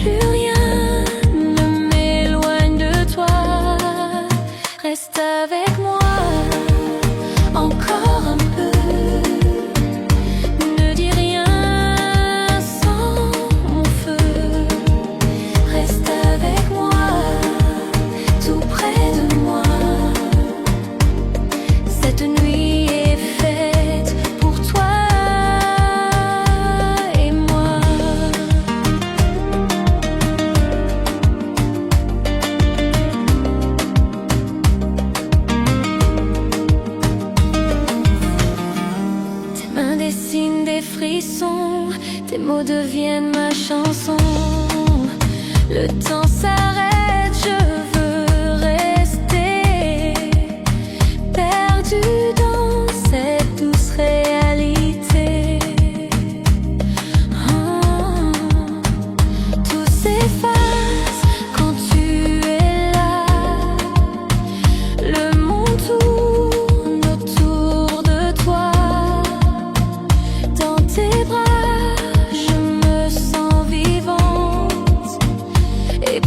Plus rien ne m'éloigne de toi. Reste avec moi encore un peu. Ne dis rien sans mon feu. Reste avec moi, tout près de moi. Cette nuit est faite pour toi et moi. Tes mains dessinent des frissons, tes mots deviennent ma chanson. Le temps s'arrête, je veux rester perdu dans cette douce réalité. Oh, tout s'efface quand tu es là. Le monde tourne autour de toi. Dans tes bras, je me sens vivante. Et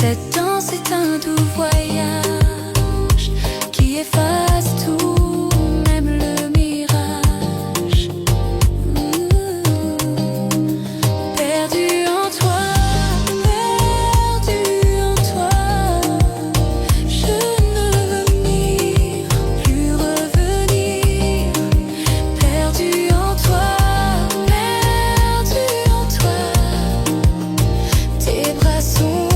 Cette danse est un doux voyage qui efface tout, même le mirage. Perdu en toi, perdu en toi, je ne veux ni plus revenir. Perdu en toi, perdu en toi, tes bras sont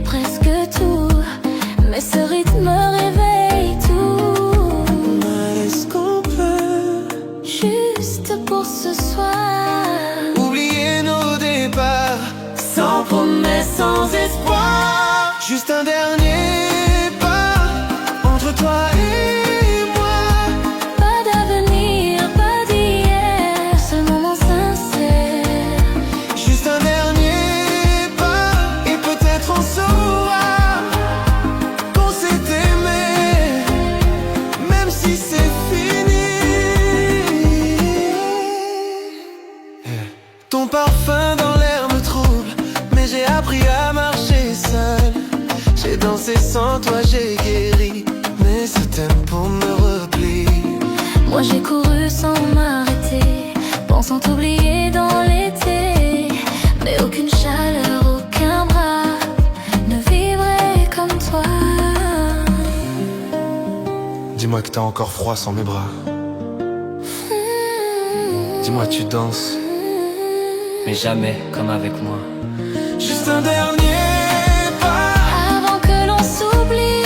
presque tout, mais ce rythme réveille tout. Est-ce qu'on peut Juste pour ce soir, oublier nos départs, sans promesse, sans espoir. juste un dernier pas entre toi et moi. Pas d'avenir, pas d'hier, seul moment sincère. Juste un dernier pas et peut-être on saura qu'on s'est aimé, même si c'est fini. Ton parfum dans l'air me trouble, mais j'ai appris à marcher seul. J'ai dansé sans toi, j'ai guéri, mais certains pour me replier. Moi j'ai couru sans m'arrêter, pensant t'oublier dans l'été. Mais aucune chaleur, aucun bras ne vibrait comme toi. Dis-moi que t'as encore froid sans mes bras. Dis-moi tu danses, mais jamais comme avec moi. juste un dernier pas Avant que l'on s'oublie,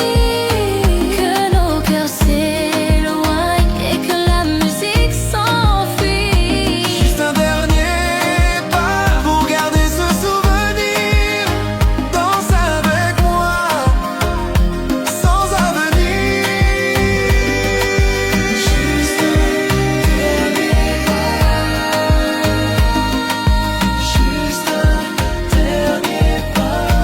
que nos cœurs s'éloignent et que la musique s'enfuit. juste un dernier pas pour garder ce souvenir. Danse avec moi, sans avenir. Juste un dernier pas, juste un dernier pas.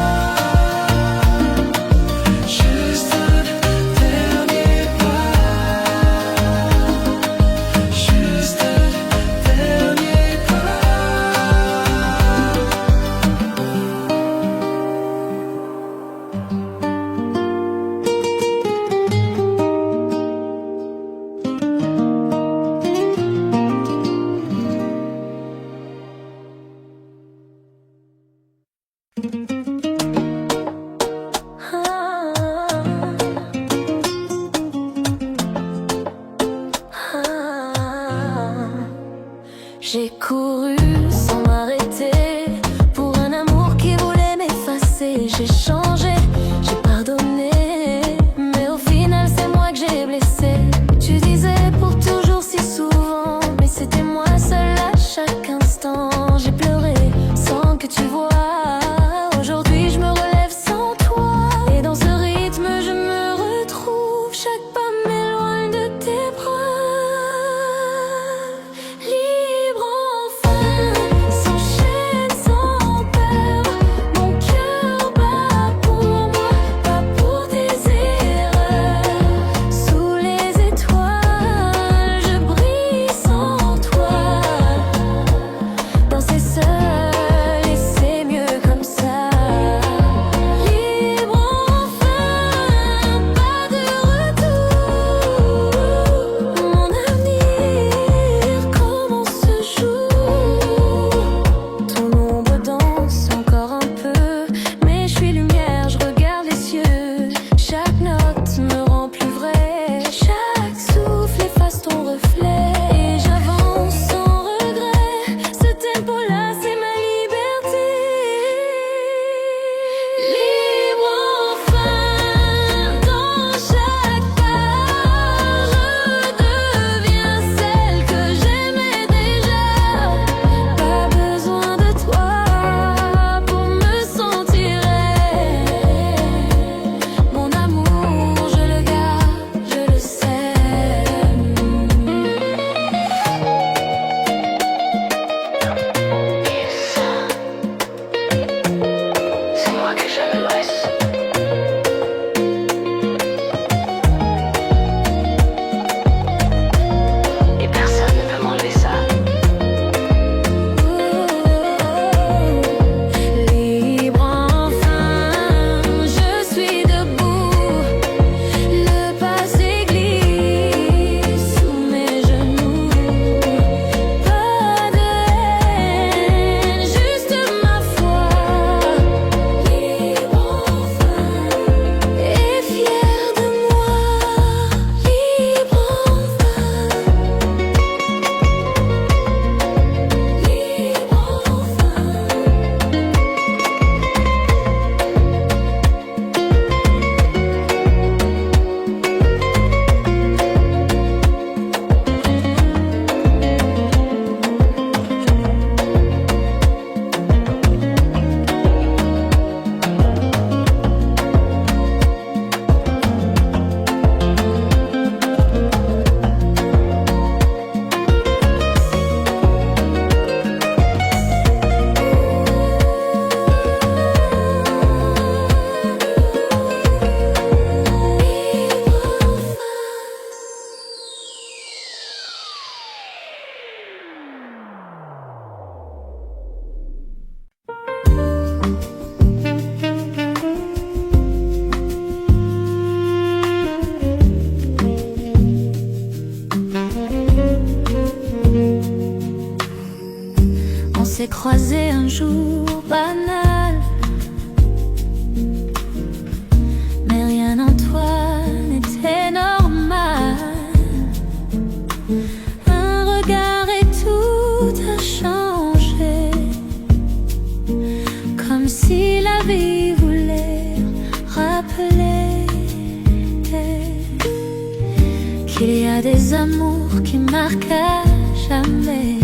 qu'il y a des amours qui marquent à jamais.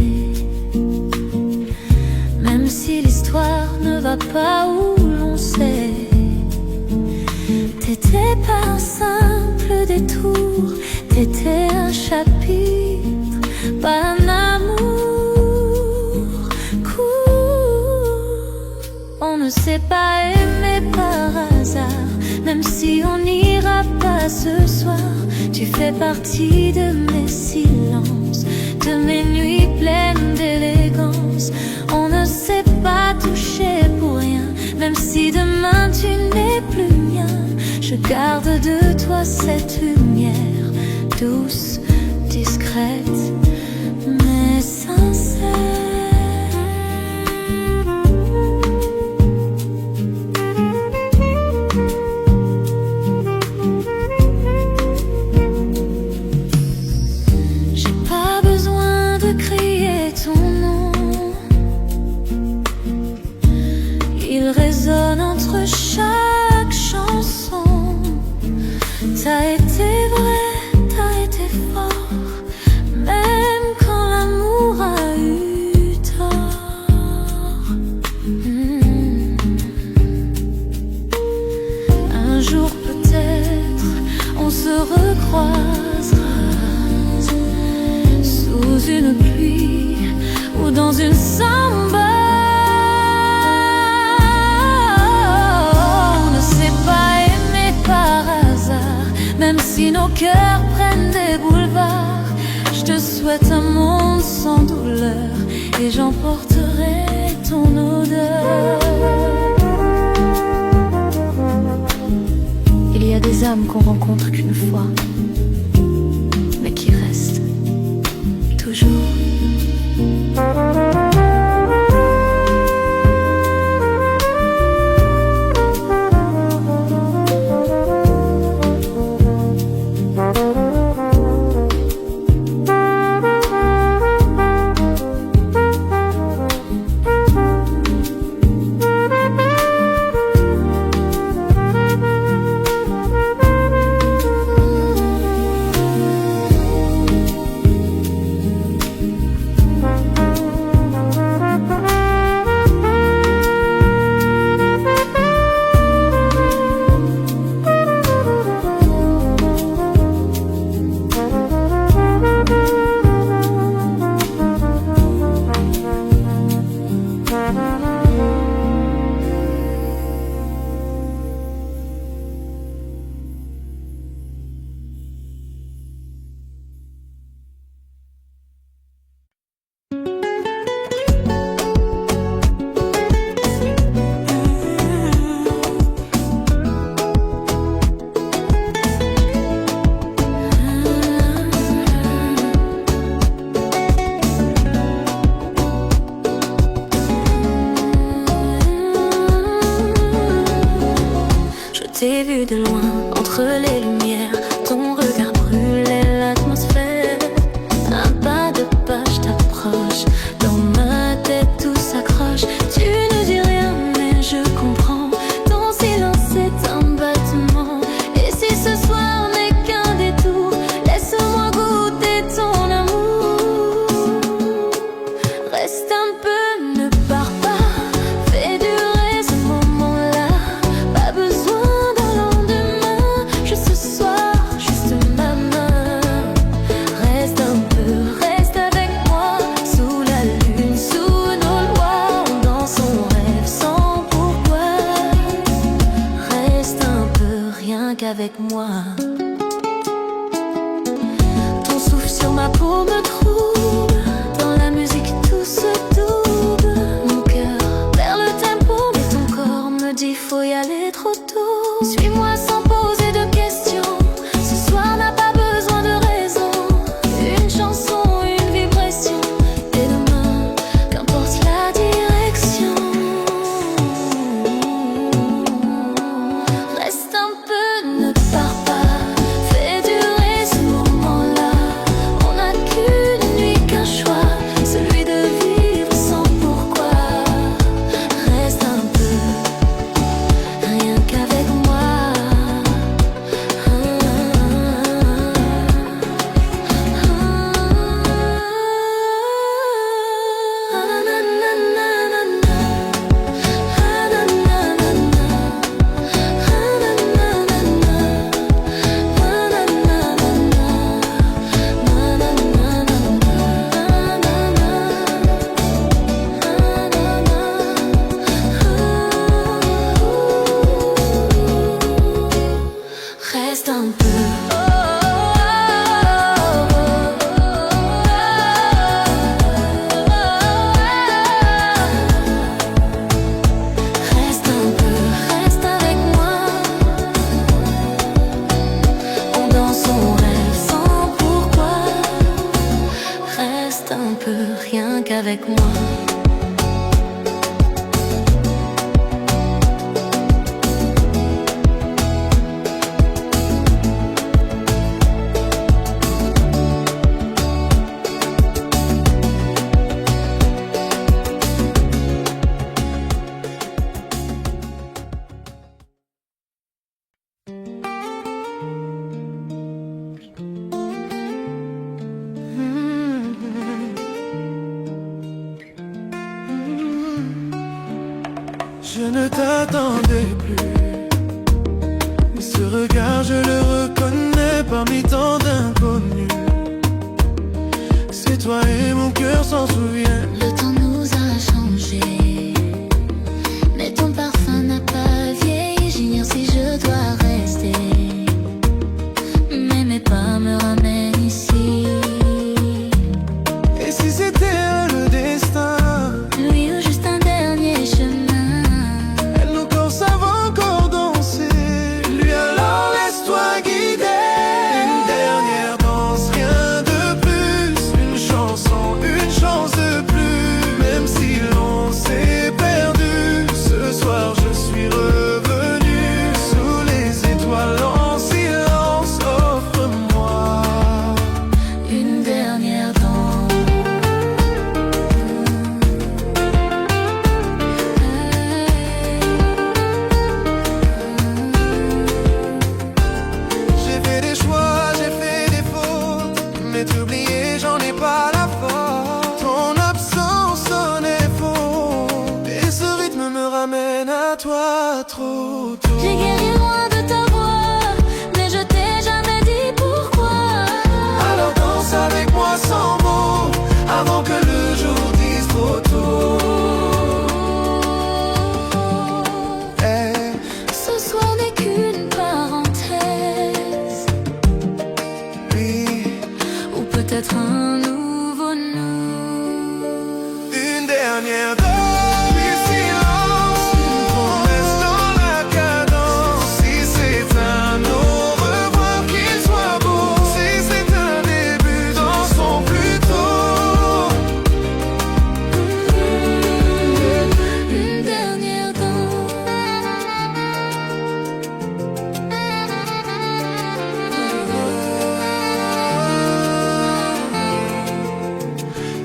Même si l'histoire ne va pas où l'on sait. T'étais pas un simple détour, t'étais un chapitre, pas un amour court. On ne s'est pas aimé par hasard, même si on n'ira pas ce soir. Tu fais partie de mes silences, de mes nuits pleines d'élégance. On ne s'est pas touché pour rien, même si demain tu n'es plus mien. Je garde de toi cette lumière, douce, discrète, mais sincère. J'ai pas besoin de crier ton nom, il résonne entre chaque chanson. T'as été vrai, t'as été fort, même quand l'amour a eu tort. Un jour peut-être on se recroisera, sous une pluie ou dans une samba. Même si nos cœurs prennent des boulevards, je te souhaite un monde sans douleur et j'emporterai ton odeur. Il y a des âmes qu'on rencontre qu'une fois, mais qui restent toujours. T'ai vu de loin, entre les lumières, ton regard brûlait l'atmosphère. Un pas de pas, je t'approche, dans ma tête tout s'accroche. Tu ne dis rien mais je comprends, ton silence est un battement. Et si ce soir n'est qu'un détour, laisse-moi goûter ton amour. Reste un peu, ne pars pas, fais durer ce moment-là. Pas besoin avec moi. Ton souffle sur ma peau me trouble, dans la musique tout se double. Mon cœur perd le tempo, mais ton corps me dit faut y aller trop tôt. Suis-moi sans poser de questions, ce soir n'a pas besoin de raison. Une chanson, une vibration, et demain, qu'importe la direction. Reste un peu, ne pars pas, fais durer ce moment-là. On n'a qu'une nuit, qu'un choix, celui de vivre sans pourquoi. Reste un peu, rien qu'avec moi. avec moi. Je ne t'attendais plus, mais ce regard je le reconnais parmi tant d'inconnus. C'est toi et mon cœur s'en souvient. Le temps nous a changé, mais ton parfum n'a pas vieilli. J'ignore si je dois rester, mais mes pas me ramènent ici. Et si c'était le destin, Lui ou juste un dernier chemin, nos corps savent encore danser. Lui alors laisse-toi guider. Une dernière danse, rien de plus. Une chance de plus. Même si l'on s'est perdu, ce soir je suis revenu. Sous les étoiles en silence, offre-moi une dernière danse. J'ai fait des choix, j'ai fait des fautes, mais t'oublier, j'en ai pas la faute. Ton absence sonnait faux, et ce rythme me ramène à toi trop tôt. J'ai guéri loin de ta voix, mais je t'ai jamais dit pourquoi. Alors danse avec moi sans mots, avant que le jour dise trop tôt. Eh, Ce soir n'est qu'une parenthèse, oui, ou peut-être un nouveau nous. une dernière danse, puis silence, une promesse dans la cadence. Si c'est un au revoir, qu'il soit beau. Si c'est un début, dansons plus tôt. Une dernière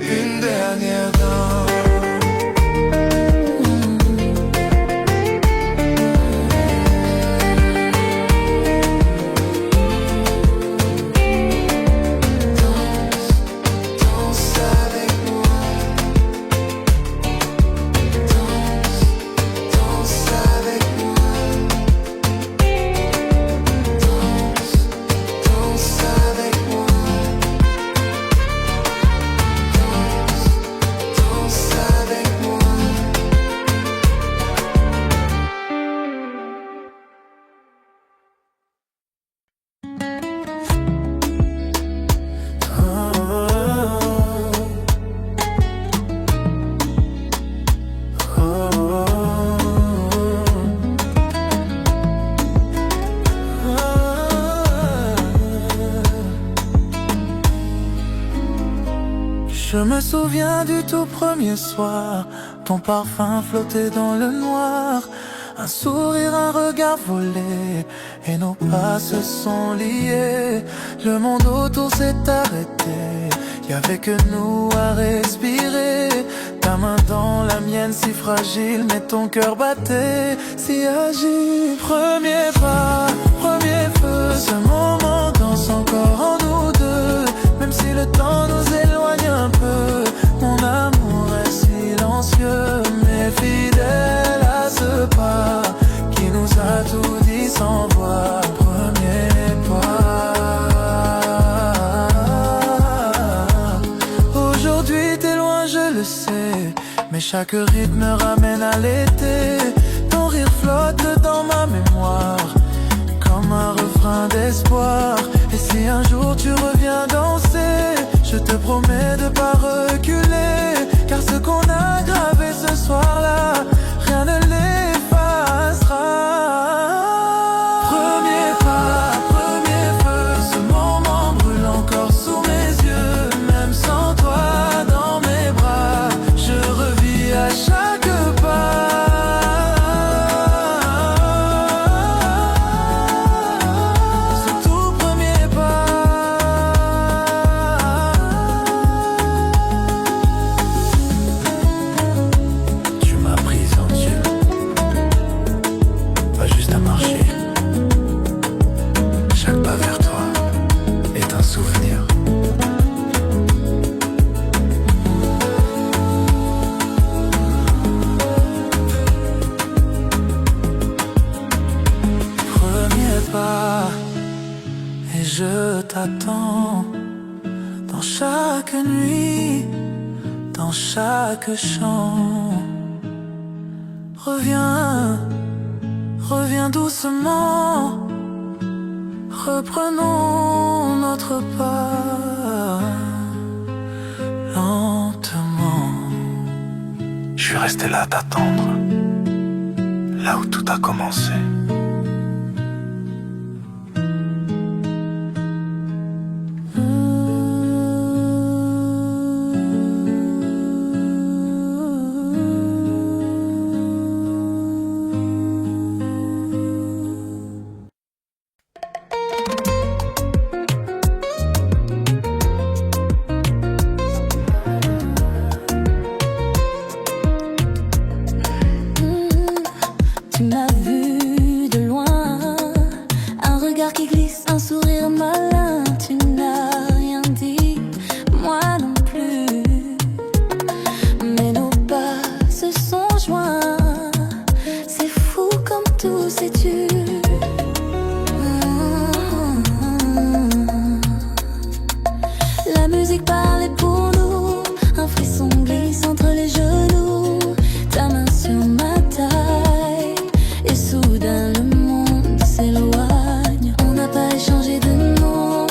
Une dernière danse. Danse avec moi. Danse avec moi. Danse avec moi. Danse avec moi. Je me souviens du tout premier soir, ton parfum flottait dans le noir, un sourire, un regard volé, et nos pas se sont liés. Le monde autour s'est arrêté, y'avait que nous à respirer. Ta main dans la mienne si fragile, mais ton cœur battait si agile. Premier pas, premier feu, ce moment danse encore en nous deux. Même si le temps nous éloigne un peu, mon amour est silencieux, mais fidèle à ce pas qui nous a tout dit sans voix. Premier pas. Aujourd'hui t'es loin, je le sais, mais chaque rythme me ramène à l'été. Ton rire flotte dans ma mémoire, comme un refrain d'espoir. Et si un jour tu reviens danser, je te promets de pas reculer, car ce qu'on a gravé ce soir-là, rien ne l'effacera. Premier pas, premier feu, ce moment brûle encore sous mes yeux. Même sans toi dans mes bras, pas, et je t'attends dans chaque nuit, dans chaque chant. Reviens, reviens doucement, reprenons notre pas lentement. Je suis resté là à t'attendre, là où tout a commencé. Tu m'as vu de loin, un regard qui glisse, un sourire malin. Tu n'as rien dit, moi non plus, mais nos pas se sont joints. C'est fou comme tout s'est tu. La musique parlait pour nous, un frisson glisse entre les genoux, ta main sur ma taille, et soudain le monde s'éloigne. On n'a pas échangé de nom,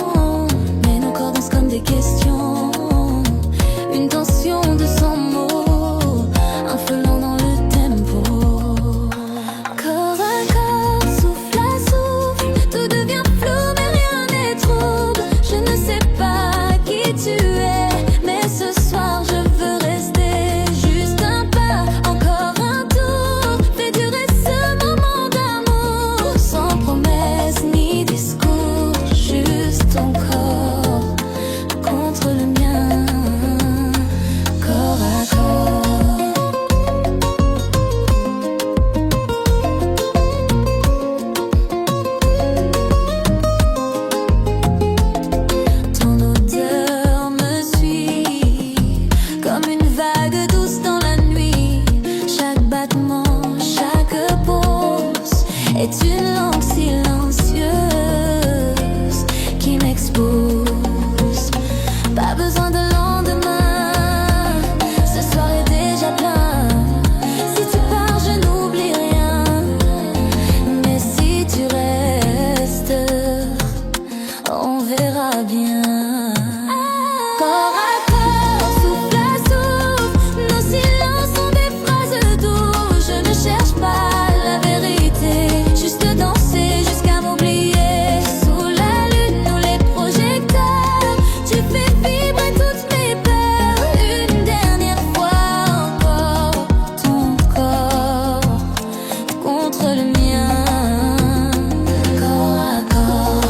mais nos corps dansent comme des questions. Une tension de 100 mots, un feu lent dans le tempo. Corps à corps, souffle à souffle, tout devient flou mais rien n'est trouble. Je ne sais pas qui tu es, mais ce soir je veux rester. Juste un pas, encore un tour, fais durer ce moment d'amour. Sans promesse ni discours, juste ton corps contre le mien, corps à corps. Ton odeur me suit comme une vague douce dans la nuit. Chaque battement, chaque pause est une langue silencieuse qui m'expose. Pas besoin de lendemain, ce soir est déjà plein. Si tu pars, je n'oublie rien, mais si tu restes, on verra bien. Corps à corps, souffle à souffle, nos silences sont des phrases douces. Je ne cherche pas la vérité, juste danser jusqu'à m'oublier. Sous la lune ou les projecteurs, tu fais vibrer toutes mes peurs. Une dernière fois encore, ton corps contre le mien, corps à corps.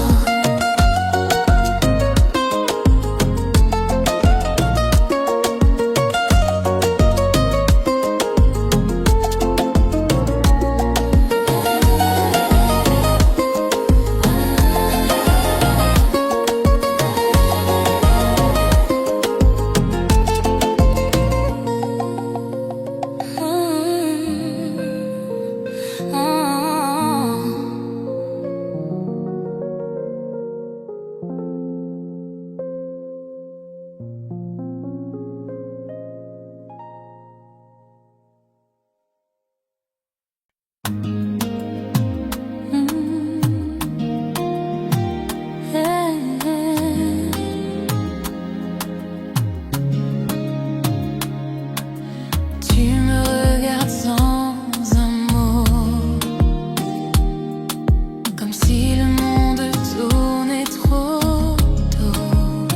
Tu me regardes sans un mot, comme si le monde tournait trop tôt.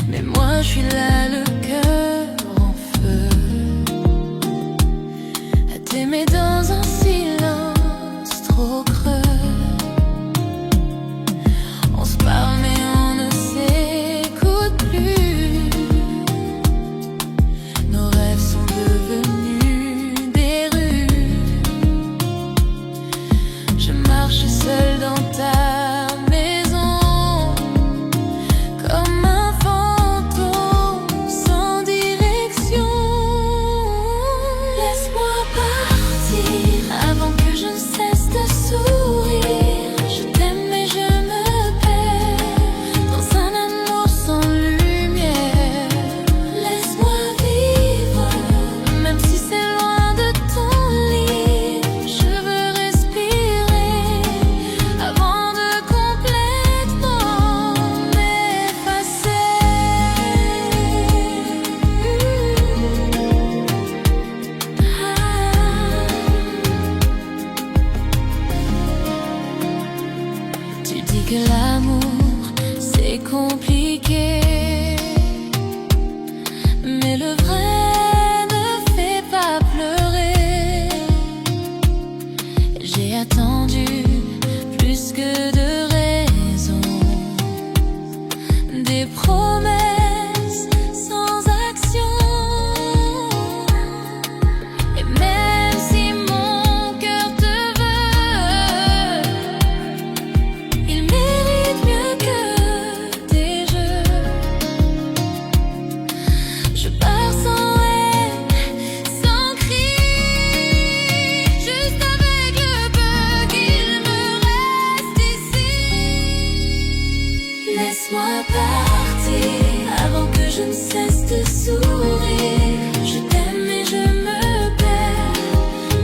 Mais moi je suis là, le cœur en feu, à t'aimer dans un silence trop creux. On se parle mais on ne s'écoute plus. Nos rêves sont devenus des rues. Je marche seule dans ta maison, comme un fantôme sans direction. Laisse-moi partir avant que je ne cesse de sourire. que l'amour c'est compliqué, mais le vrai ne fait pas pleurer. J'ai attendu plus que de raisons, des promesses sans action. Et même si mon cœur te veut, il mérite mieux que des jeux. Je pars sans haine, sans cri, juste avec le peu qu'il me reste ici. Laisse-moi partir avant que je ne cesse de sourire. Je t'aime et je me perds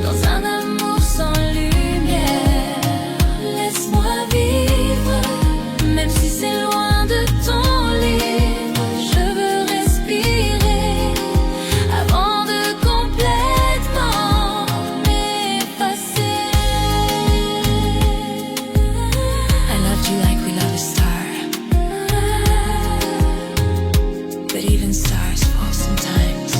dans un amour sans lumière. Laisse-moi vivre, même si c'est loin de ton livre. Je veux respirer avant de complètement m'effacer. I loved you like we love a star, but even stars fall sometimes.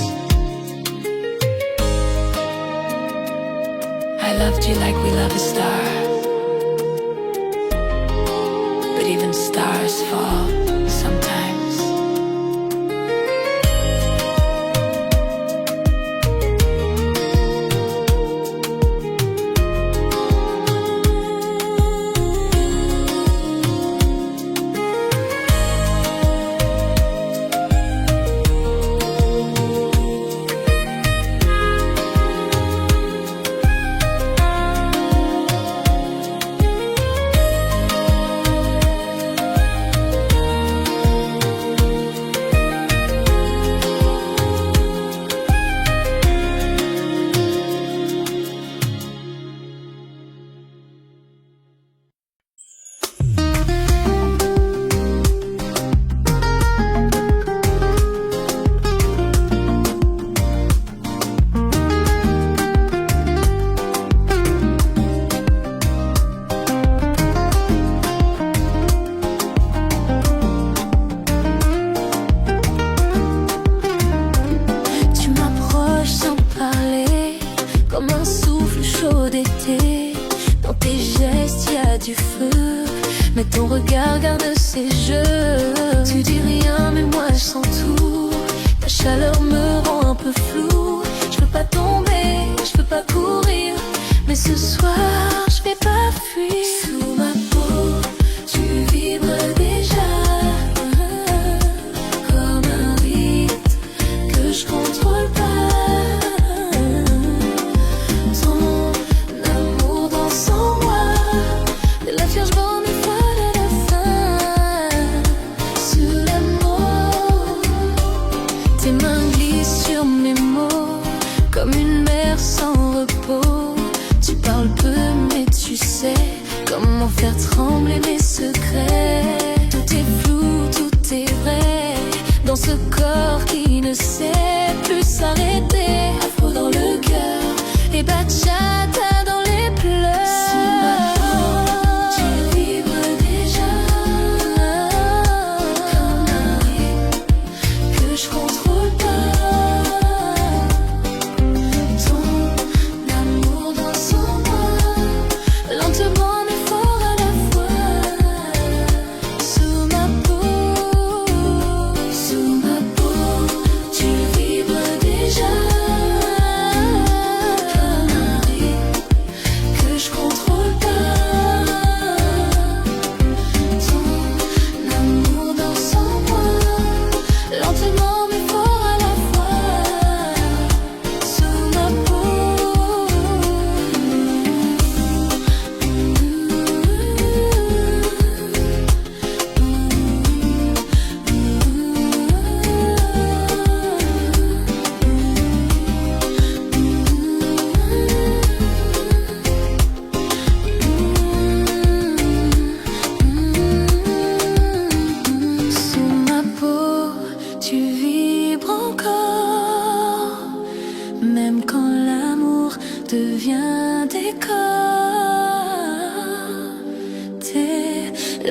I loved you like we love a star, but even stars fall sometimes. Tu m'approches sans parler, comme un souffle chaud d'été. Dans tes gestes y a du feu, mais ton regard garde ses jeux. Tu dis rien mais moi je sens tout. Ta chaleur me rend un peu flou. Je peux pas tomber, je peux pas courir, mais ce soir je vais pas fuir. Sous ma peau, tu vibres déjà, comme un rythme que je contrôle pas. Ton amour danse en moi, de la vierge borne une fois à la fin. Sous l'amour, tes mains glissent sur mes mots, comme une mer sans repos. Tu parles peu mais tu sais comment faire trembler mes secrets. Tout est flou, tout est vrai dans ce corps qui ne sait plus s'arrêter. Afro dans le cœur et bachata dans les pleurs. Sous ma peau, tu vibres déjà, comme un rythme que je contrôle pas. Ton amour danse en moi, lentement mais fort à la fois. Sous ma peau, tu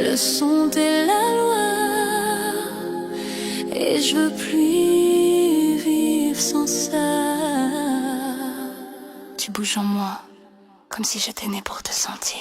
le son de la loi. Et je veux plus vivre sans ça. Tu bouges en moi, comme si j'étais née pour te sentir.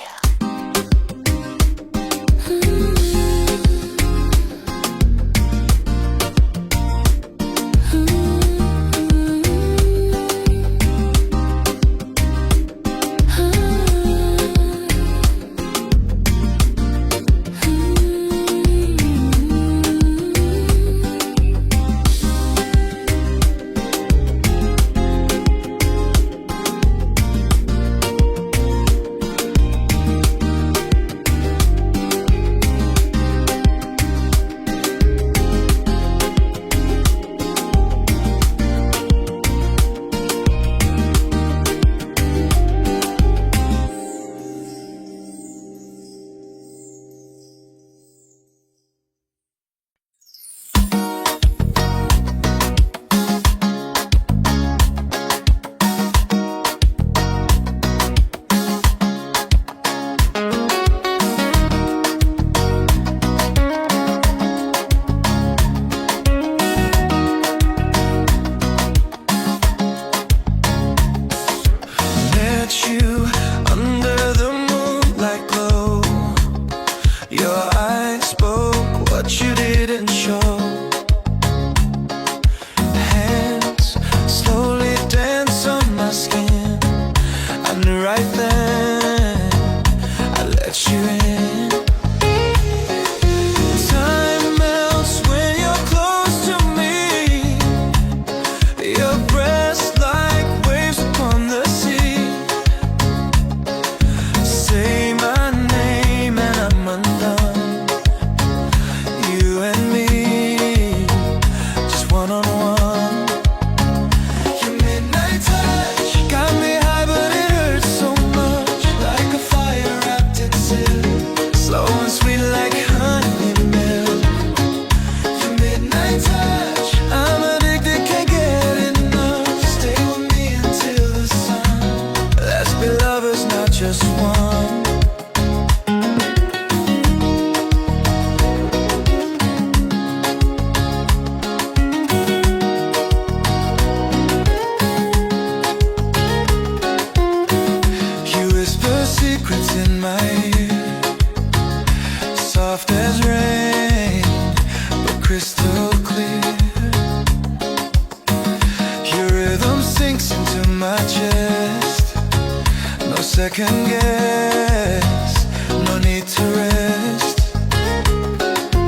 Second guess, no need to rest.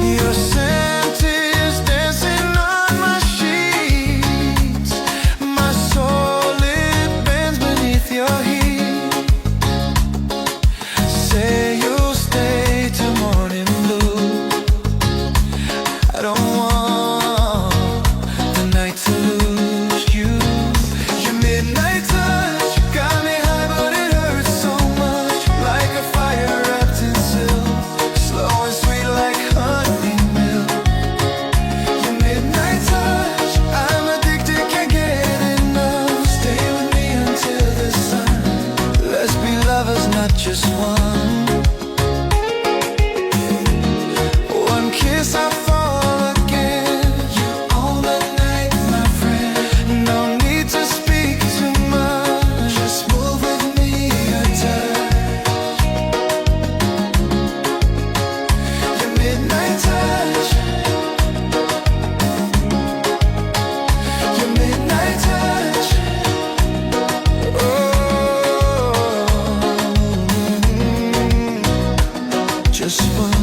Your scent is dancing on my sheets. My soul, it bends beneath your heat. Say you'll stay till morning blue. I don't want the night to lose you. Your midnight touch got me high, but it hurts so much. Like a fire wrapped in silk, slow and sweet like honey milk. Your midnight touch, I'm addicted, can't get enough. Stay with me until the sun. Let's be lovers, not just one. One kiss, I fall again. You all the night, my friend. No need to speak too much. Just move with me a touch. Your midnight touch. Your midnight touch. Oh, just one.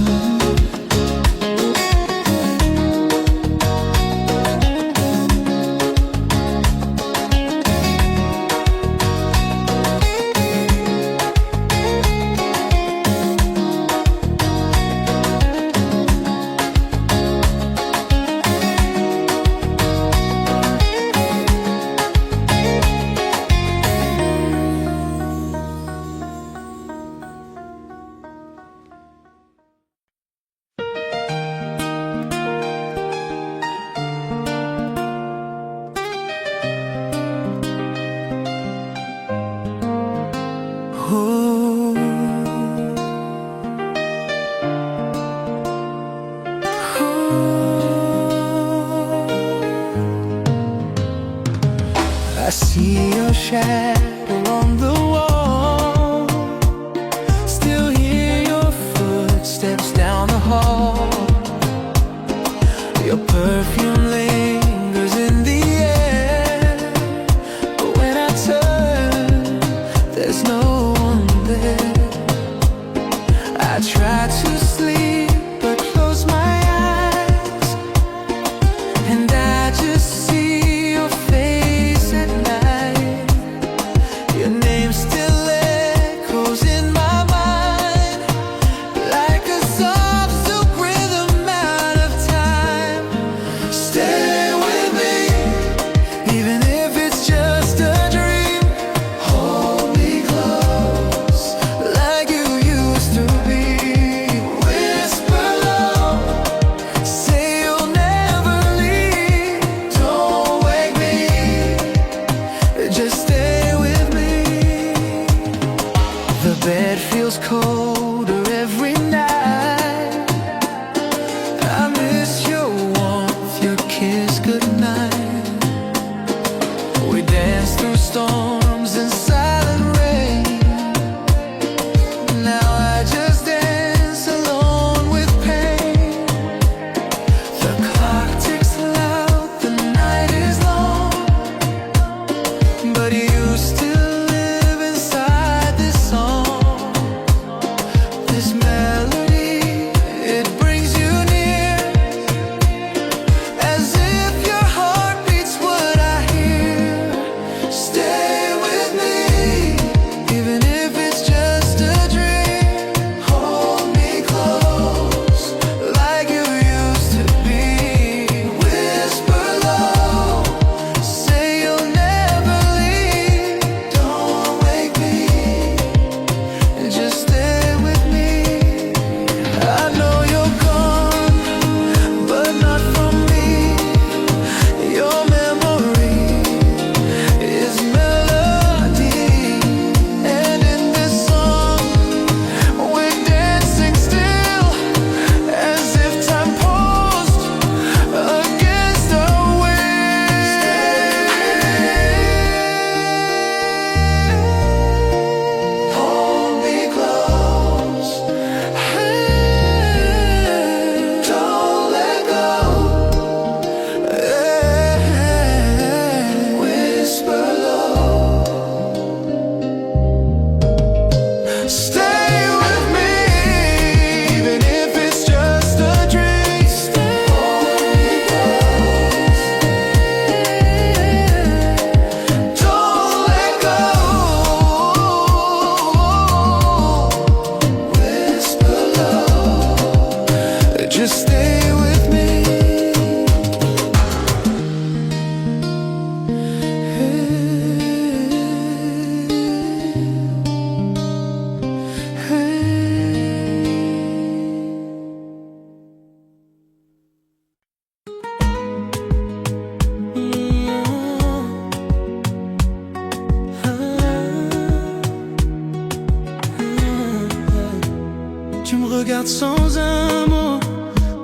Tu me regardes sans un mot,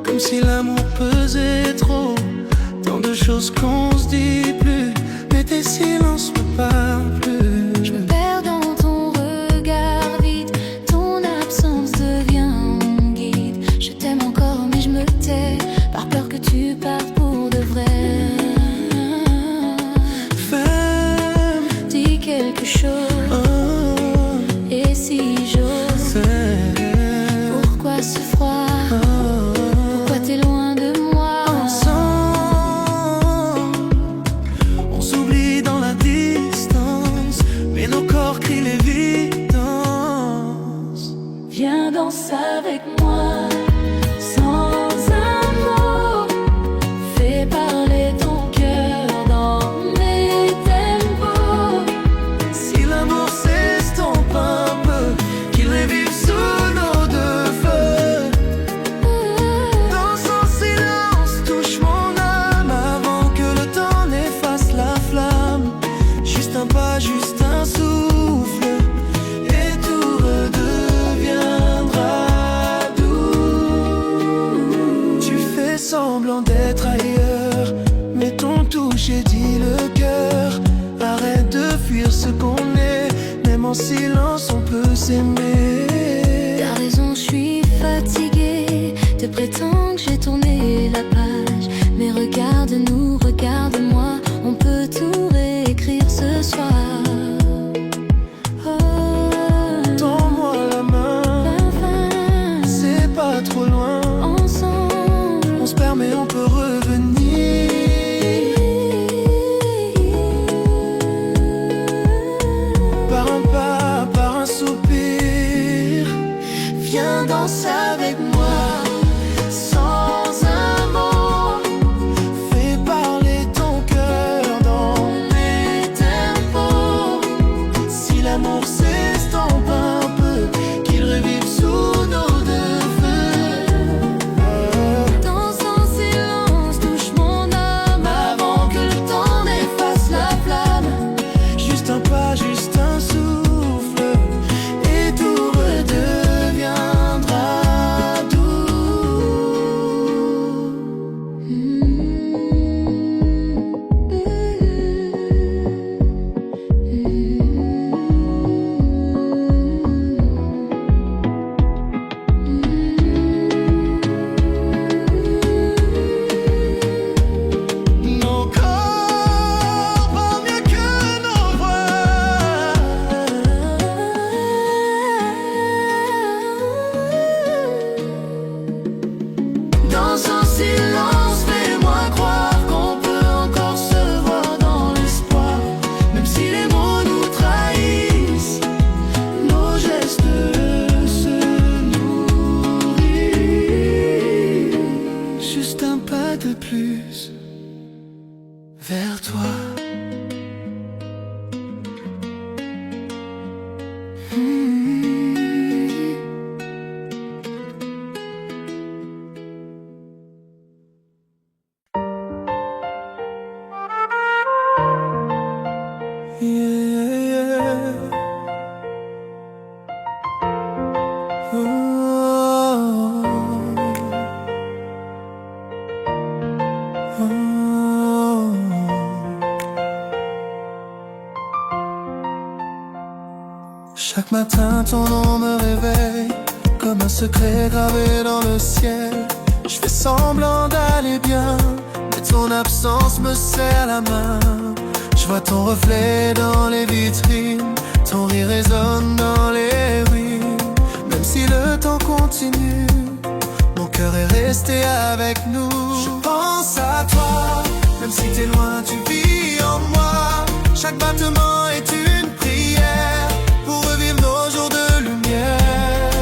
comme si l'amour pesait trop. Tant de choses qu'on se dit plus, mais tes silences me parlent plus. Je me perds dans ton regard vide, ton absence devient mon guide. Je t'aime encore mais je me tais, par peur que tu partes pour de vrai. Femme, dis quelque chose, et si j'ose, pourquoi ce froid, pourquoi t'es loin de moi? Ensemble, on s'oublie dans la distance, mais nos corps crient l'évidence. Viens danser avec moi, sans un mot, fais parler ton cœur dans mes tempos. Si l'amour s'estompe un peu, qu'il revive sous nos deux feux. Dans son silence, touche mon âme avant que le temps n'efface la flamme. Juste un pas, juste un souffle, et tout redeviendra doux. Tu fais semblant d'être ailleurs, mais ton toucher dit le cœur. Arrête de fuir ce qu'on est, même en silence on peut s'aimer. T'as raison, je suis fatiguée de prétendre que j'ai tourné la page. Mais regarde-nous, regarde-moi, on peut tout réécrire ce soir. Oh, Tends-moi la main, enfin, c'est pas trop loin. ensemble, On se permet, on peut revenir. Par un pas, par un soupir, viens danser avec moi, sans un mot. Fais parler ton cœur dans mes tempos. Si l'amour s'estompe un peu, qu'il revive sous nos deux feux. dans son silence, touche mon âme avant que le temps n'efface la flamme. Juste un pas, juste un souffle, et tout redeviendra doux. Nos corps valent mieux que nos voix. Dans un silence, fais-moi croire qu'on peut encore se voir dans l'espoir. Même si les mots nous trahissent, nos gestes se nourrissent. Juste un pas de plus vers toi. Chaque matin ton nom me réveille, comme un secret gravé dans le ciel. Je fais semblant d'aller bien, mais ton absence me serre la main. Je vois ton reflet dans les vitrines, ton rire résonne dans les ruines. Même si le temps continue, mon cœur est resté avec nous. Je pense à toi, même si t'es loin, tu vis en moi. Chaque battement est une prière pour revivre nos jours de lumière.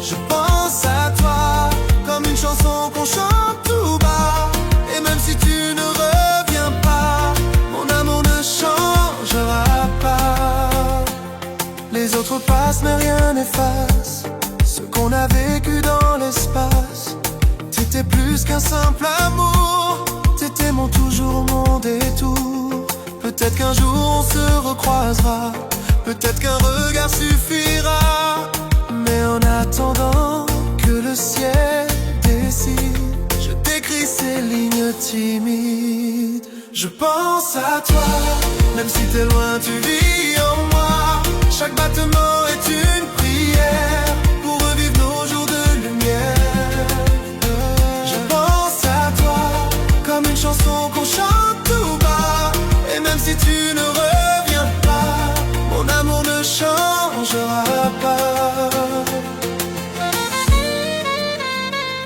Je pense à toi comme une chanson qu'on chante tout bas. Et même si tu ne reviens pas, mon amour ne changera pas. Les autres passent mais rien n'efface ce qu'on a vécu dans l'espace. T'étais plus qu'un simple amour, t'étais mon toujours, mon détour. Peut-être qu'un jour on se recroisera, peut-être qu'un regard suffira. Mais en attendant, attendant que le ciel décide, je t'écris ces lignes timides. Je pense à toi, même si t'es loin, tu vis en moi. Chaque battement est une prière pour revivre nos jours de lumière. Je pense à toi, comme une chanson qu'on chante tout bas. Et même si tu ne reviens pas, mon amour ne changera pas.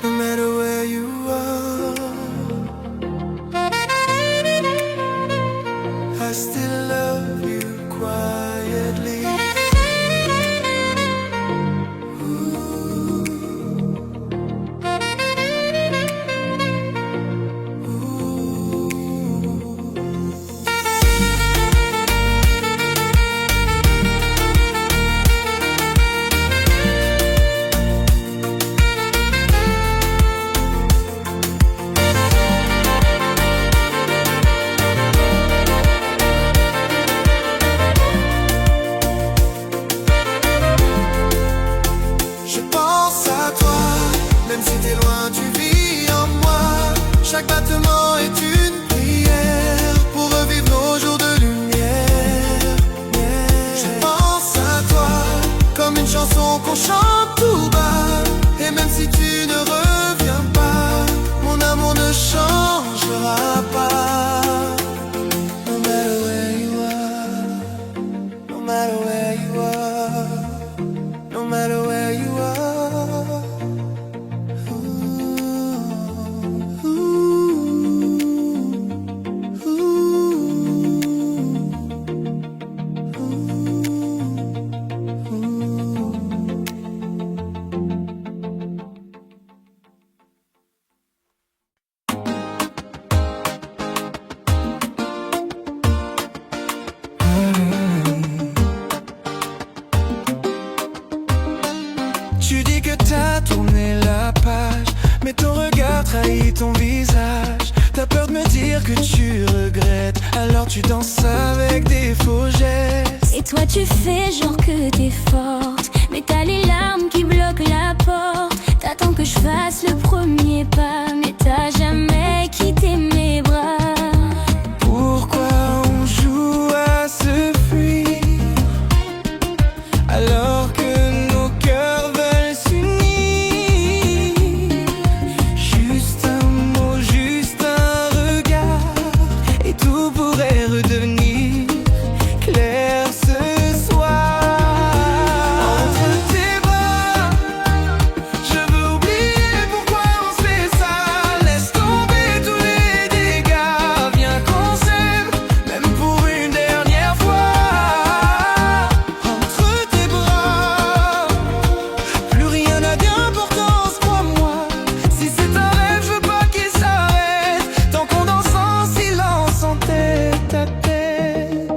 No matter where you are, I still love you quietly. Chaque battement est une prière pour revivre nos jours de lumière. Je pense à toi comme une chanson qu'on chante tout bas. Et même si tu ne reviens pas, mon amour ne changera pas. No matter where you are, no matter where you are, no matter where you are. Tu dis que t'as tourné la page, mais ton regard trahit ton visage. T'as peur de me dire que tu regrettes, alors tu danses avec des faux gestes. Et toi tu fais genre que t'es forte, mais t'as les larmes qui bloquent la porte. T'attends que je fasse le premier pas, mais t'as jamais quitté mes bras. Pourquoi on joue à se fuir alors que nos cœurs veulent s'unir? Juste un mot, juste un regard, et tout pourrait redevenir clair ce soir. Entre tes bras, je veux oublier pourquoi on se fait ça. Laisse tomber tous les dégâts, viens qu'on s'aime, même pour une dernière fois. Entre tes bras, plus rien n'a d'importance, crois-moi. Si c'est un rêve, je veux pas qu'il s'arrête, tant qu'on danse en silence en tête à tête.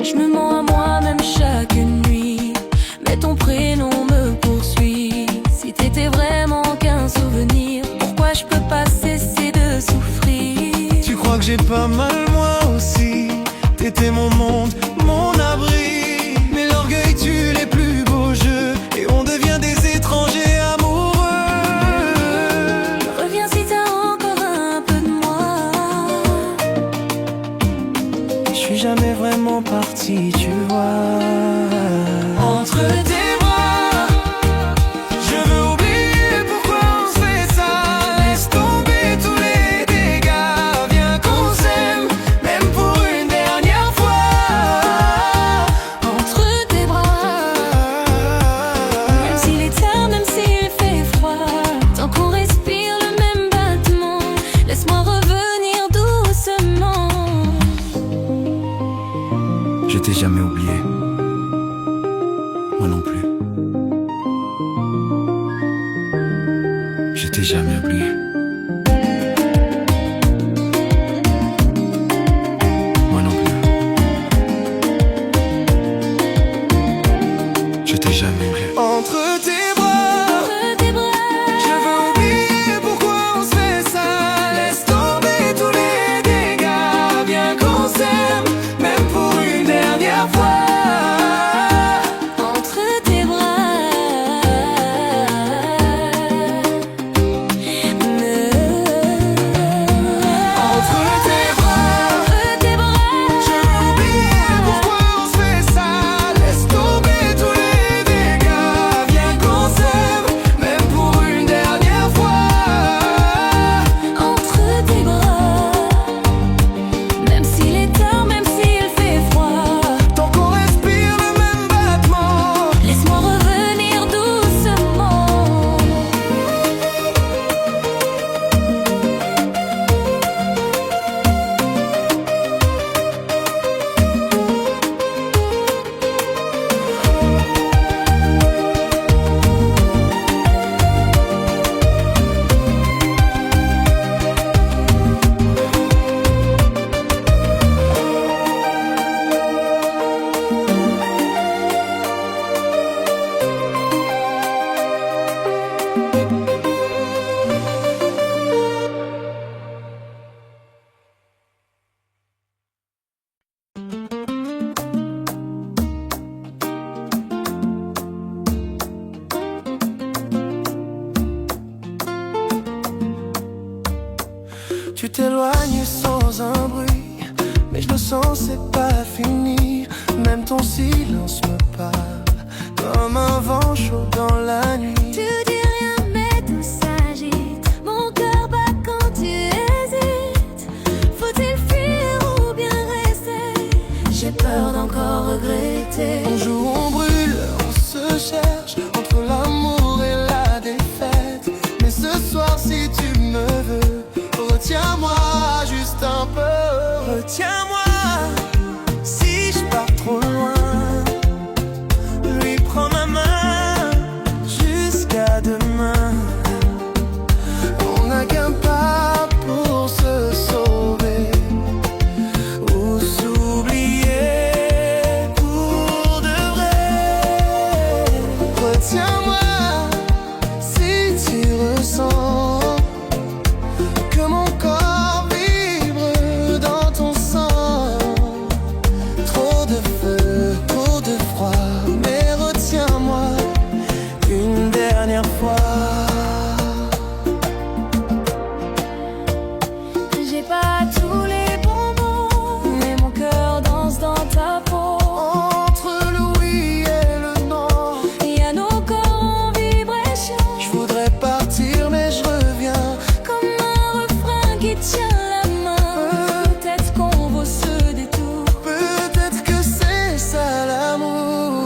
Je me mens à moi-même chaque nuit, mais ton prénom me poursuit. Si t'étais vraiment qu'un souvenir, pourquoi je peux pas cesser de souffrir? Tu crois que j'ai pas mal moi aussi? T'étais mon monde, mon abri. Mais l'orgueil tue les plus beaux jeux, et on devient des étrangers amoureux. Reviens si t'as encore un peu de moi. Je suis jamais vraiment parti, tu vois. Entre tes bras, je veux oublier pourquoi on se fait ça. Laisse tomber tous les dégâts, viens qu'on s'aime, même pour une dernière fois. Entre tes bras, même s'il est tard, même s'il fait froid, tant qu'on respire le même battement, laisse-moi revenir doucement. Je t'ai jamais oublié. Moi non plus. Je t'ai jamais oublié. Moi non plus. Je t'ai jamais oublié. Entre tes bras, Entre tes bras, je veux oublier pourquoi on se fait ça. Laisse tomber tous les dégâts, viens qu'on s'aime, même pour une dernière fois. entre tes bras. Tu t'éloignes sans un bruit, mais je le sens, c'est pas fini. Même ton silence me parle, comme un vent chaud dans la nuit. Tu dis rien mais tout s'agite, mon cœur bat quand tu hésites. Faut-il fuir ou bien rester? J'ai peur d'encore regretter. On joue, on brûle, on se cherche entre l'amour et la défaite. Mais ce soir si tu me veux, retiens-moi juste un peu. Retiens-moi si je pars trop loin. Lui prends ma main jusqu'à demain. On n'a qu'un pas pour se sauver ou s'oublier pour de vrai. Retiens-moi si tu ressens que mon corps vibre dans ton sang. Trop de feu, trop de froid, mais retiens-moi une dernière fois. J'ai pas tous les bons mots, mais mon cœur danse dans ta peau. Entre le oui et le non, Il y a nos corps en vibration, je voudrais partir mais je reviens. comme un refrain qui tient la main. Peut-être qu'on vaut ce détour. Peut-être que c'est ça l'amour.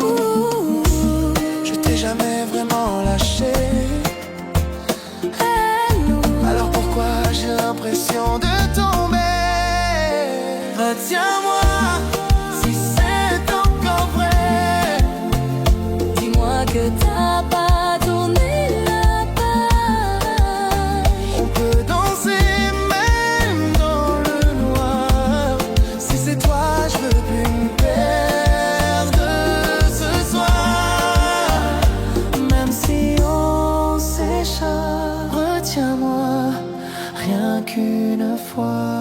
Je t'ai jamais vraiment lâché, alors pourquoi j'ai l'impression de tomber? Retiens-moi si c'est encore vrai. Dis-moi que t'as pas tourné la page. On peut danser même dans le noir. Si c'est toi, je veux plus me perdre ce soir. Même si on s'échappe, retiens-moi rien qu'une fois.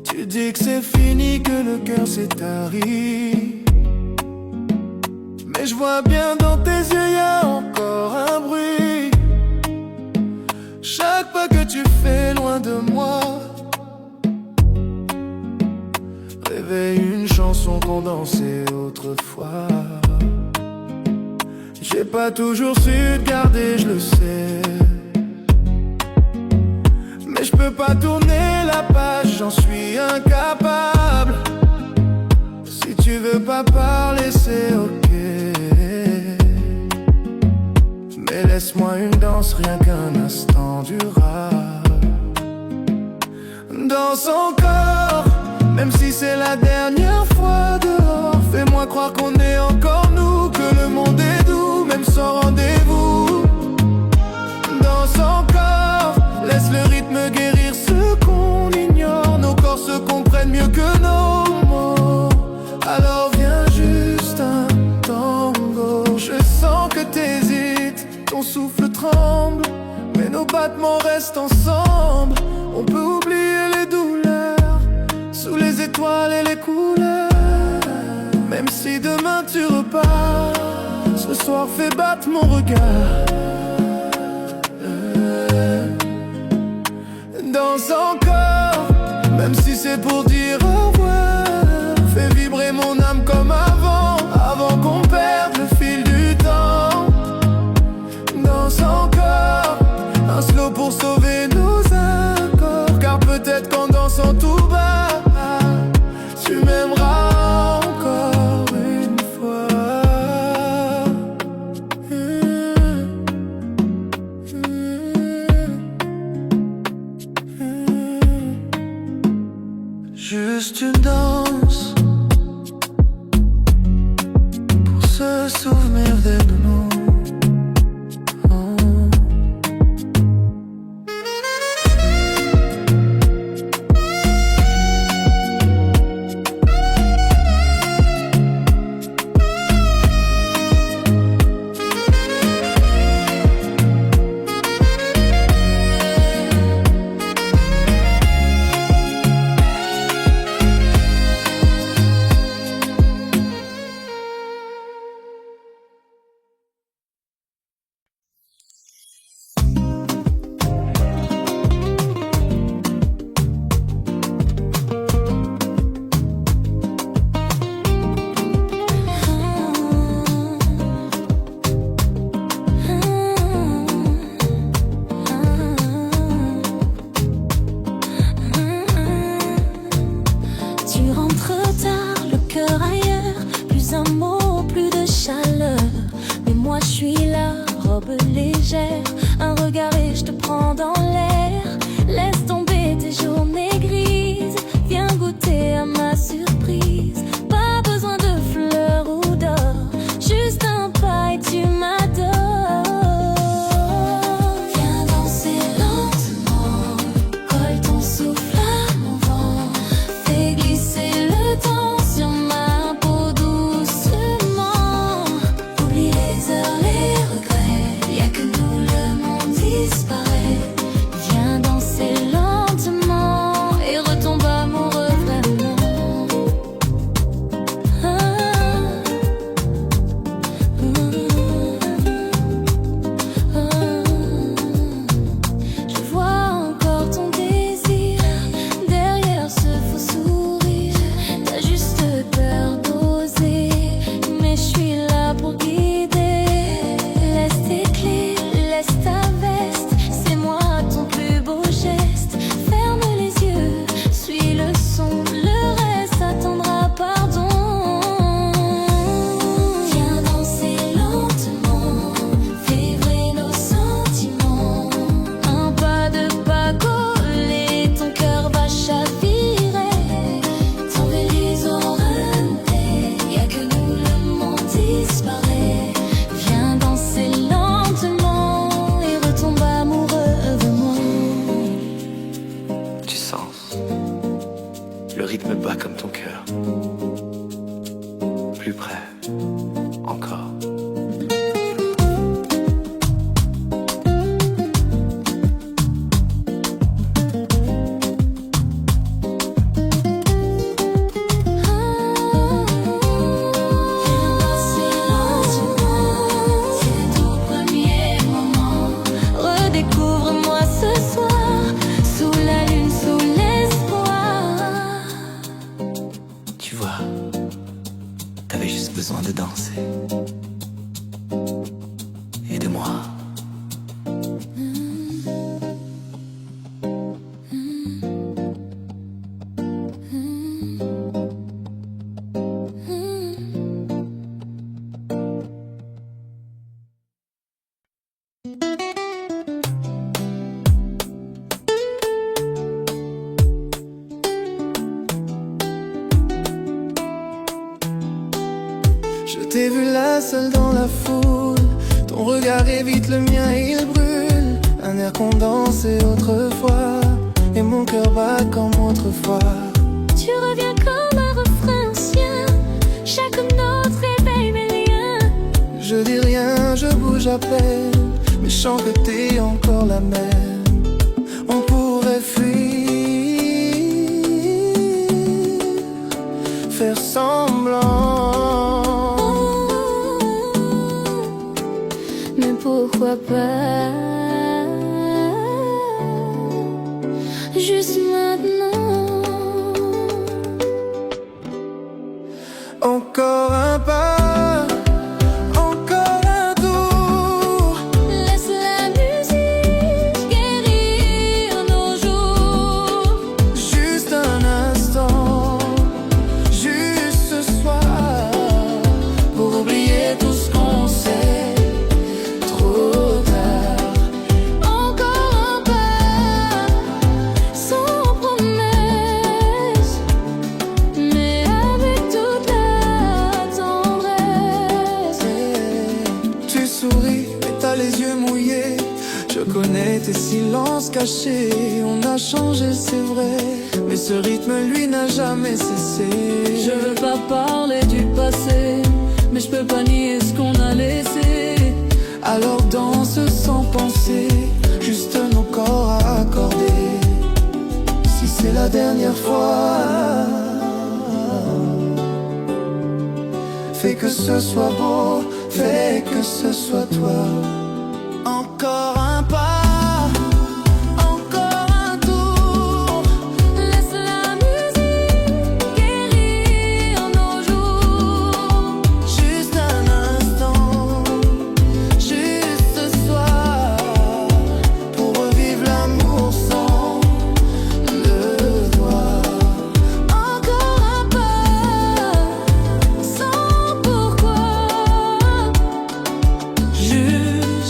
Tu dis que c'est fini, que le cœur s'est tari, mais je vois bien dans tes yeux, y a encore un bruit. Chaque pas que tu fais loin de moi réveille une chanson qu'on dansait autrefois. J'ai pas toujours su te garder, je le sais, mais je peux pas tourner la page, j'en suis incapable. Si tu veux pas parler, c'est ok, mais laisse-moi une danse, rien qu'un instant durable. Danse encore, même si c'est la dernière fois dehors. Fais-moi croire qu'on est encore nous, que le monde est doux, même sans rendez-vous. Danse encore, laisse le rythme guérir ce qu'on ignore. Nos corps se comprennent mieux que nos mots. Alors viens juste un tango. Je sens que t'hésites, ton souffle tremble, mais nos battements restent ensemble. On peut oublier les douleurs sous les étoiles et les couleurs. Même si demain tu repars, ce soir fais battre mon regard. Danse encore, même si c'est pour dire au revoir. Fais vibrer mon âme comme avant, avant qu'on perde le fil du temps. Danse encore, un slow pour sauver nos accords. Car peut-être qu'en dansant tout bas, tu m'aimeras encore une fois. Juste une danse pour se souvenir de nous. légère. Un regard et je te prends dans l'air. Laisse tomber tes journées grises. Viens goûter à ma surprise. Pas besoin de fleurs ou d'or, juste un pas et tu m'adores. Viens danser lentement, colle ton souffle à mon vent. Fais glisser le temps sur ma peau doucement. Oublie les heures, les regrets, y'a que nous, le monde disparaît. Viens danser lentement et retombe amoureux vraiment. Je vois encore ton désir derrière ce faux sourire. T'as juste peur d'oser, mais je suis là pour guider. Laisse tes clés, laisse ta veste, c'est moi ton plus beau geste. Ferme les yeux, suis le son, le reste attendra pardon. Viens danser lentement, vivre nos sentiments. Un pas de pas collé, ton cœur va chavirer. Tomber les oreilles, y'a que nous, le monde disparaît. Viens danser lentement et retombe amoureux de moi. Tu sens, le rythme bat comme ton cœur. Plus près, encore. C'est ton premier moment. Redécouvre-moi ce soir, sous la lune, sous l'espoir. Tu vois, t'avais juste besoin de danser. Et de moi. Je t'ai vu là seul dans la foule. Ton regard évite le mien et il brûle. Un air condensé autrefois, et mon cœur bat comme autrefois. Tu reviens comme un refrain ancien. Chaque note réveille mes liens. Je dis rien, je bouge à peine, mais je sens que t'es encore la même. On pourrait fuir, faire semblant, Mais pourquoi pas juste maintenant. encore un pas, encore un tour. Laisse la musique guérir nos jours. Juste un instant, juste ce soir, pour oublier tout ce qu'on sait. Trop tard, Encore un pas, sans promesse, mais avec toute la tendresse. tu souris, mais t'as les yeux mouillés. Je connais tes silences cachés. On a changé, c'est vrai, mais ce rythme, lui, n'a jamais cessé. Je veux pas parler du passé, mais je peux pas nier ce qu'on a laissé. Alors danse sans penser, juste nos corps à accorder. Si c'est la dernière fois, fais que ce soit beau, fais que ce soit toi. Encore un pas, encore un tour. Laisse la musique guérir nos jours. Juste un instant, juste ce soir, pour revivre l'amour sans le doigt. Encore un pas, sans pourquoi. Juste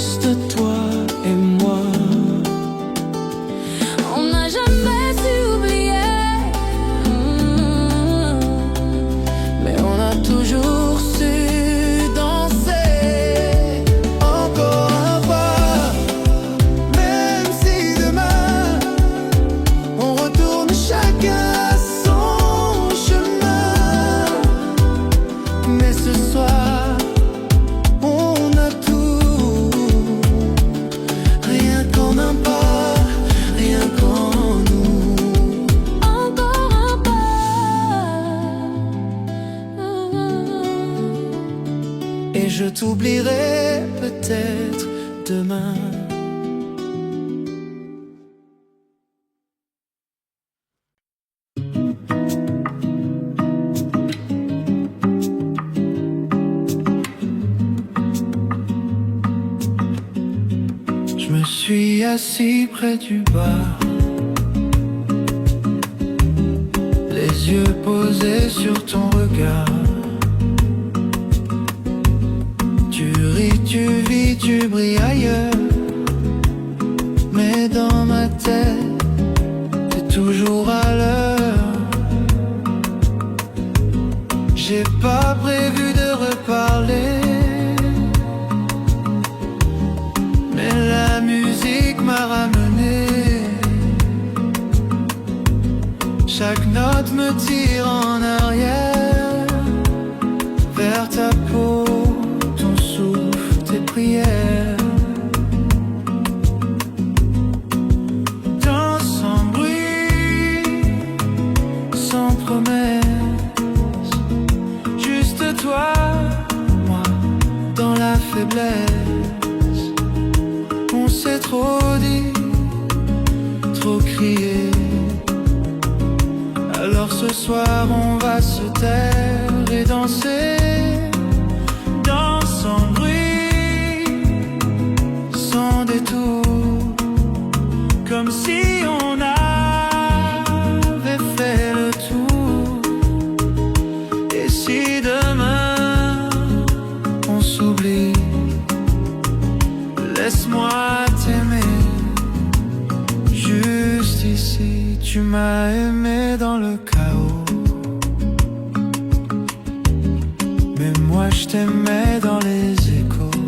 je t'oublierai peut-être demain. Je me suis assis près du bar, les yeux posés sur ton regard. Tu ris, tu vis, tu brilles ailleurs, mais dans ma tête, t'es toujours à l'heure. J'ai pas prévu de reparler, mais la musique m'a ramené. Chaque note me tire en arrière, vers ta peau, ton souffle, tes prières. Danse sans bruit, sans promesse, juste toi, moi, dans la faiblesse. On s'est trop dit, trop crié. Alors ce soir on va se taire et danser. Danse sans bruit, sans détour, comme si on avait fait le tour. Et si demain on s'oublie, laisse-moi t'aimer, juste ici. Tu m'as aimé dans le chaos, mais moi je t'aimais dans les échos.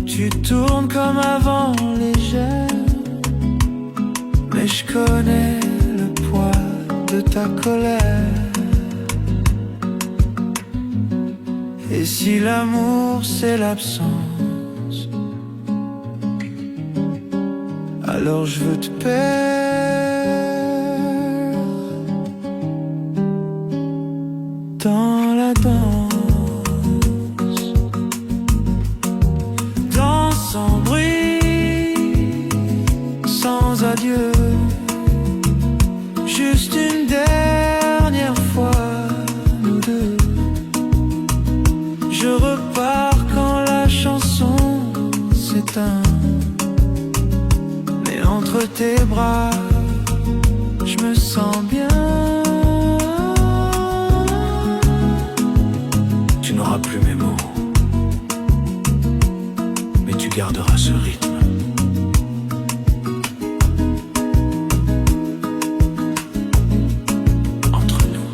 Tu tournes comme avant, légère, mais je connais le poids de ta colère. Et si l'amour c'est l'absence, alors je veux te perdre dans la danse. Danse sans bruit, sans adieu, juste une dernière fois, nous deux. Je repars quand la chanson s'éteint, mais entre tes bras, je me sens bien. Tu n'auras plus mes mots, mais tu garderas ce rythme. Entre nous.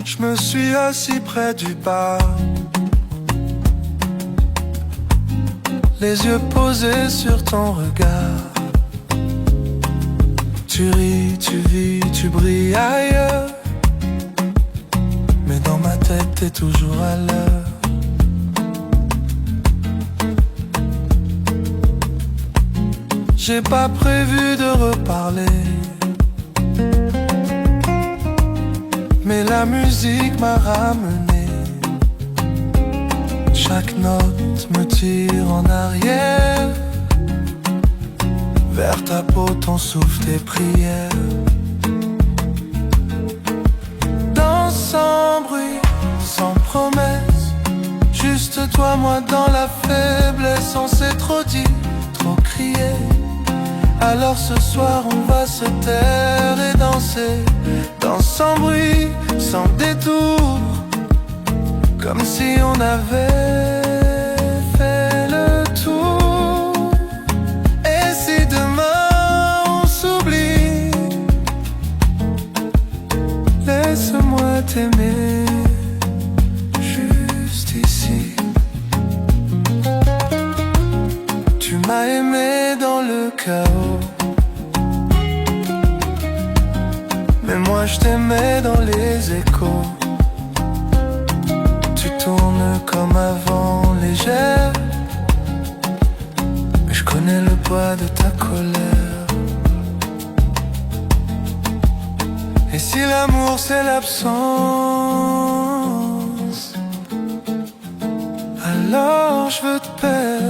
Je me suis assis près du bar, les yeux posés sur ton regard. Tu ris, tu vis, tu brilles ailleurs, mais dans ma tête t'es toujours à l'heure. J'ai pas prévu de reparler, mais la musique m'a ramené. Chaque note me tire en arrière, vers ta peau, ton souffle, tes prières. Danse sans bruit, sans promesse, juste toi, moi dans la faiblesse. On s'est trop dit, trop crié. Alors ce soir on va se taire et danser. Danse sans bruit, sans détour, comme si on avait fait le tour. Et si demain on s'oublie, je t'aimais dans les échos. Tu tournes comme avant, légère, mais je connais le poids de ta colère. Et si l'amour c'est l'absence, alors je veux te perdre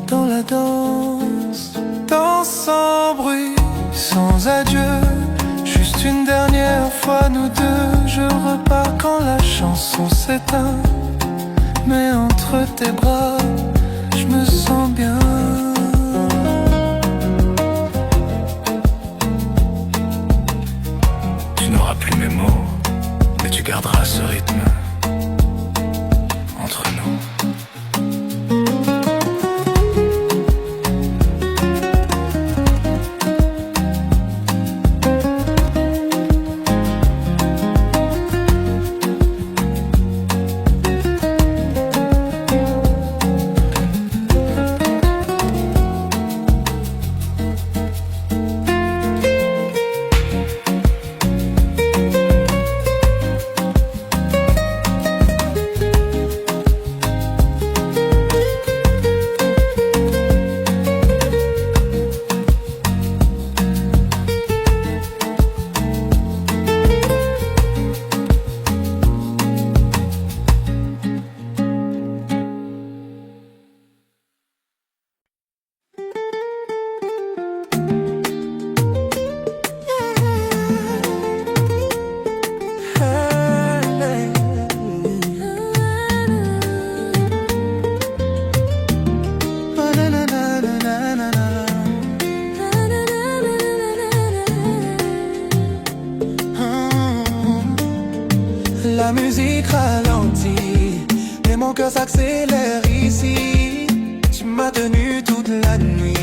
dans la danse. Danse sans bruit, sans adieu, juste une dernière fois nous deux. Je repars quand la chanson s'éteint, mais entre tes bras, je me sens bien. Tu n'auras plus mes mots, mais tu garderas ce rythme entre nous. La musique ralentit et mon cœur s'accélère ici. Tu m'as tenu toute la nuit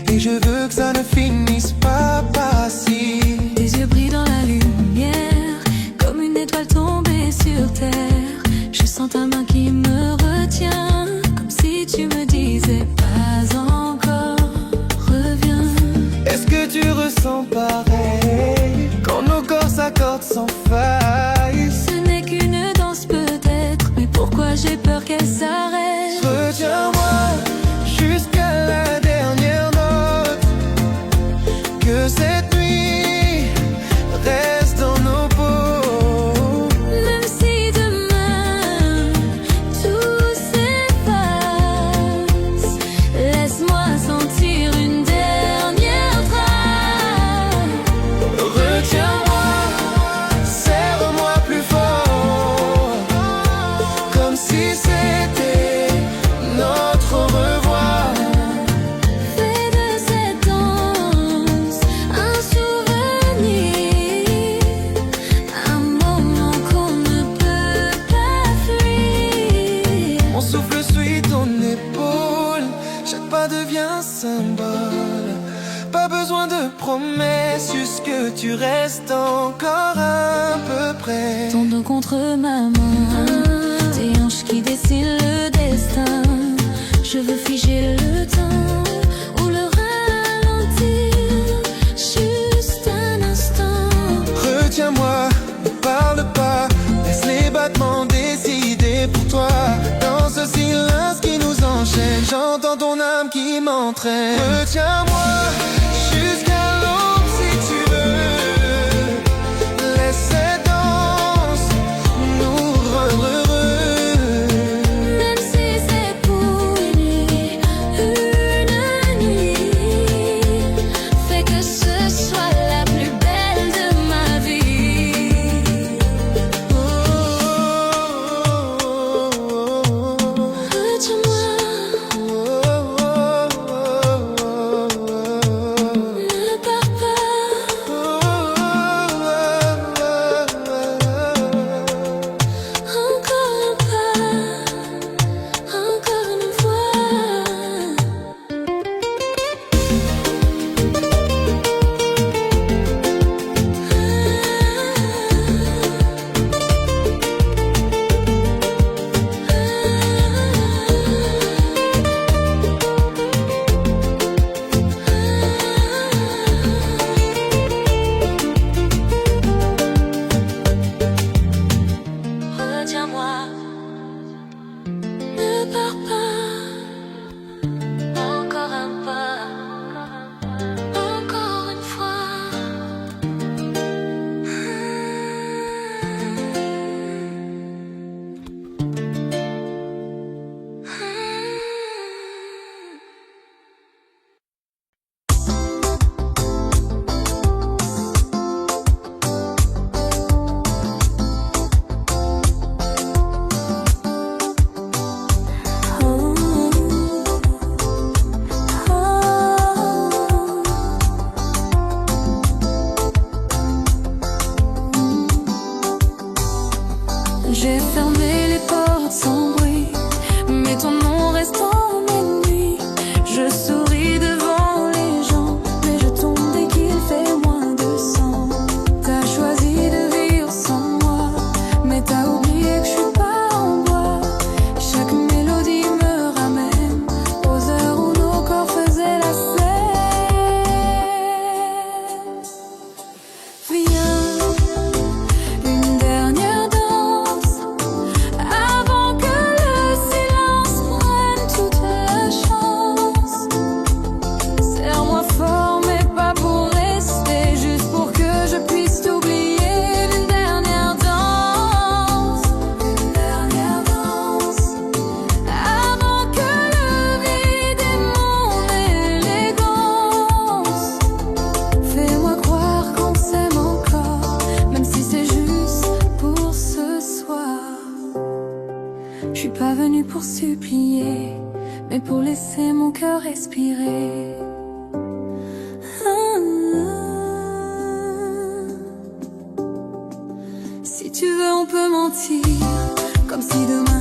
et je veux que ça ne finisse pas par ici. Tes yeux brillent dans la lumière, comme une étoile tombée sur terre. Je sens ta main qui me retient, comme si tu me disais pas encore, reviens. Est-ce que tu ressens pareil quand nos corps s'accordent sans faille? Ce n'est qu'une danse peut-être, mais pourquoi j'ai peur qu'elle s'arrête? Retiens-moi jusqu'à la dernière note, que cette nuit reste dans nos peaux. Même si demain tout s'efface, laisse-moi sentir une dernière trace. Retiens-moi, serre-moi plus fort, comme si c'était notre au revoir. Fais de cette danse un souvenir, un moment qu'on ne peut pas fuir. Mon souffle suit ton épaule, chaque pas devient symbole. Pas besoin de promesses, juste que tu restes encore un peu près. Ton dos contre ma main, tes hanches qui dessinent le destin. Je veux figer le temps ou le ralentir, juste un instant. Retiens-moi, ne parle pas, laisse les battements décider pour toi. Dans ce silence qui nous enchaîne, j'entends ton âme qui m'entraîne. Retiens-moi jusqu'à l'aube si tu veux. Laisse cette danse nous rendre heureux. Même si c'est pour une nuit, fais que ce soit la plus belle de ma vie. Retiens-moi. mentir, comme si demain